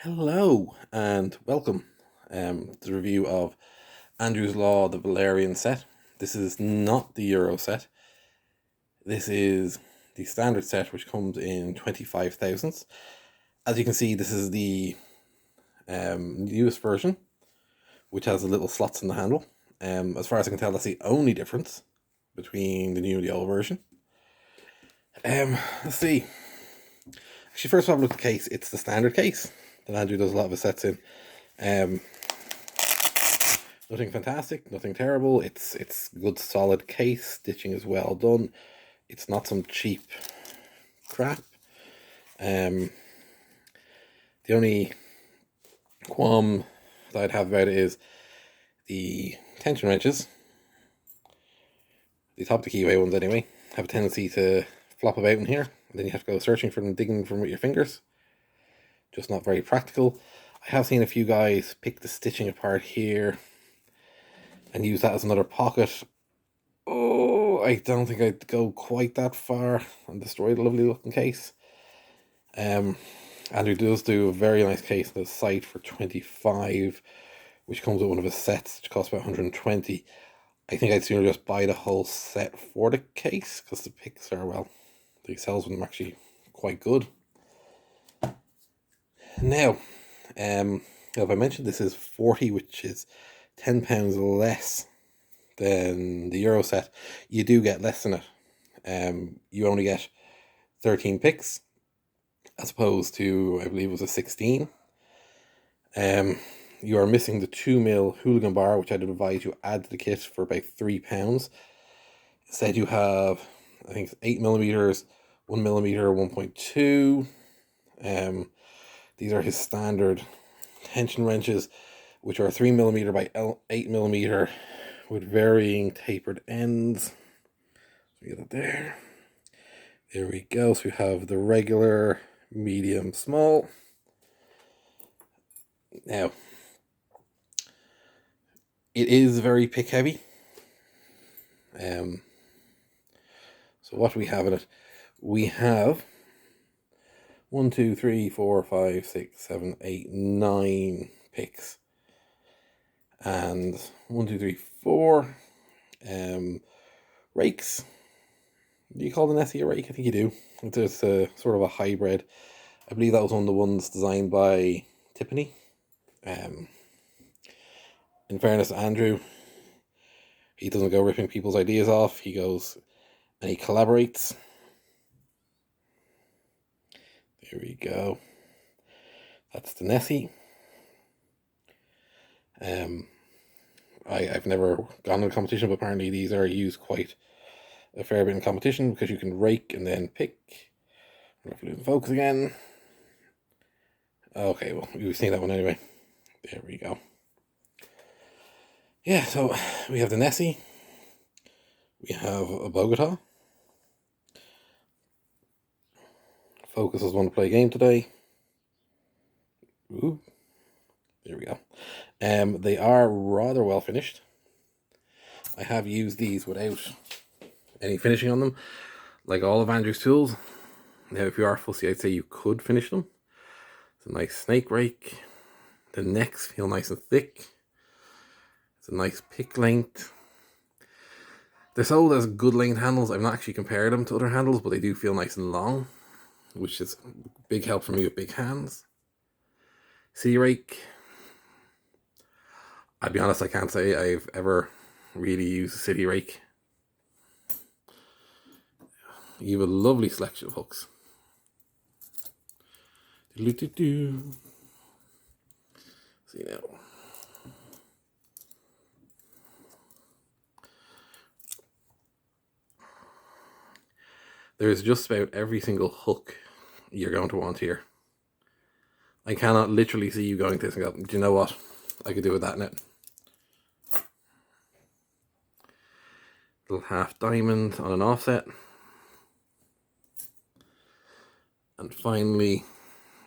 Hello and welcome to the review of Andrew's Law, the VALYRIAN set. This is not the Euro set. This is the standard set, which comes in 25 thousandths. As you can see, this is the newest version, which has the little slots in the handle. As far as I can tell, that's the only difference between the new and the old version. Let's see. Actually, first of all, look at the case. It's the standard case that Andrew does a lot of his sets in. Nothing fantastic, nothing terrible. It's good solid case. Stitching is well done. It's not some cheap crap. The only qualm that I'd have about it is the tension wrenches. The top of the keyway ones anyway have a tendency to flop about in here, and then you have to go searching for them, digging for them with your fingers. Just not very practical. I have seen a few guys pick the stitching apart here and use that as another pocket. Oh, I don't think I'd go quite that far and destroy the lovely looking case. Andrew does do a very nice case on the site for 25, which comes with one of his sets, which costs about 120. I think I'd sooner just buy the whole set for the case, because the picks are, well, the cells with them actually quite good. Now, if I mentioned this is 40, which is £10 less than the Euro set, you do get less than it. You only get 13 picks, as opposed to, I believe it was a 16. You are missing the 2mm hooligan bar, which I'd advise you add to the kit for about £3. Instead you have, I think it's 8mm, 1mm, 1.2. These are his standard tension wrenches, which are 3mm by 8mm with varying tapered ends. We get it there. There we go. So we have the regular, medium, small. Now, it is very pick heavy. So what do we have in it? We have 1, 2, 3, 4, 5, 6, 7, 8, 9 picks. And 1, 2, 3, 4 rakes. Do you call the Nessie a rake? I think you do. It's a sort of a hybrid. I believe that was one of the ones designed by Tiffany. In fairness to Andrew, he doesn't go ripping people's ideas off. He goes and he collaborates. There we go. That's the Nessie. I've never gone to a competition, but apparently these are used quite a fair bit in competition because you can rake and then pick. I don't know if we're losing focus again. Okay, well, we've seen that one anyway. There we go. Yeah, so we have the Nessie. We have a Bogota. Focus doesn't want to play a game today. Ooh. There we go. They are rather well finished. I have used these without any finishing on them, like all of Andrew's tools. Now, if you are fussy, I'd say you could finish them. It's a nice snake rake. The necks feel nice and thick. It's a nice pick length. They're sold as good length handles. I've not actually compared them to other handles, but they do feel nice and long, which is a big help for me with big hands. City rake. I'll be honest, I can't say I've ever really used a city rake. You have a lovely selection of hooks. See now. There's just about every single hook you're going to want here. I cannot literally see you going to this and go, do you know what? I could do with that net. Little half diamond on an offset. And finally,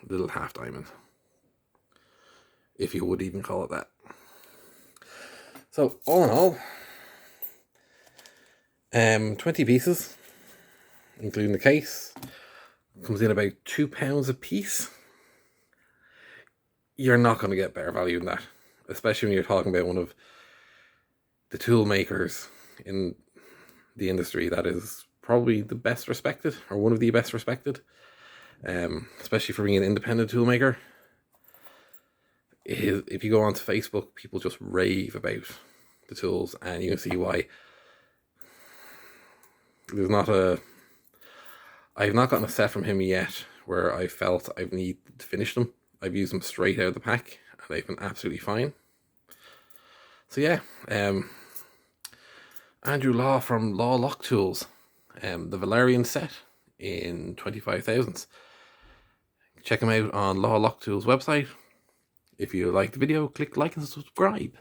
little half diamond, if you would even call it that. So all in all, 20 pieces, including the case. Comes in about £2 a piece. you're not going to get better value than that, especially when you're talking about one of the tool makers in the industry that is probably the best respected, or one of the best respected, especially for being an independent tool maker. If you go onto Facebook, people just rave about the tools, and you can see why. I've not gotten a set from him yet where I felt I need to finish them. I've used them straight out of the pack, and they've been absolutely fine. So yeah, Andrew Law from Law Lock Tools, the VALYRIAN set in 25,000s. Check him out on Law Lock Tools website. If you like the video, click like and subscribe.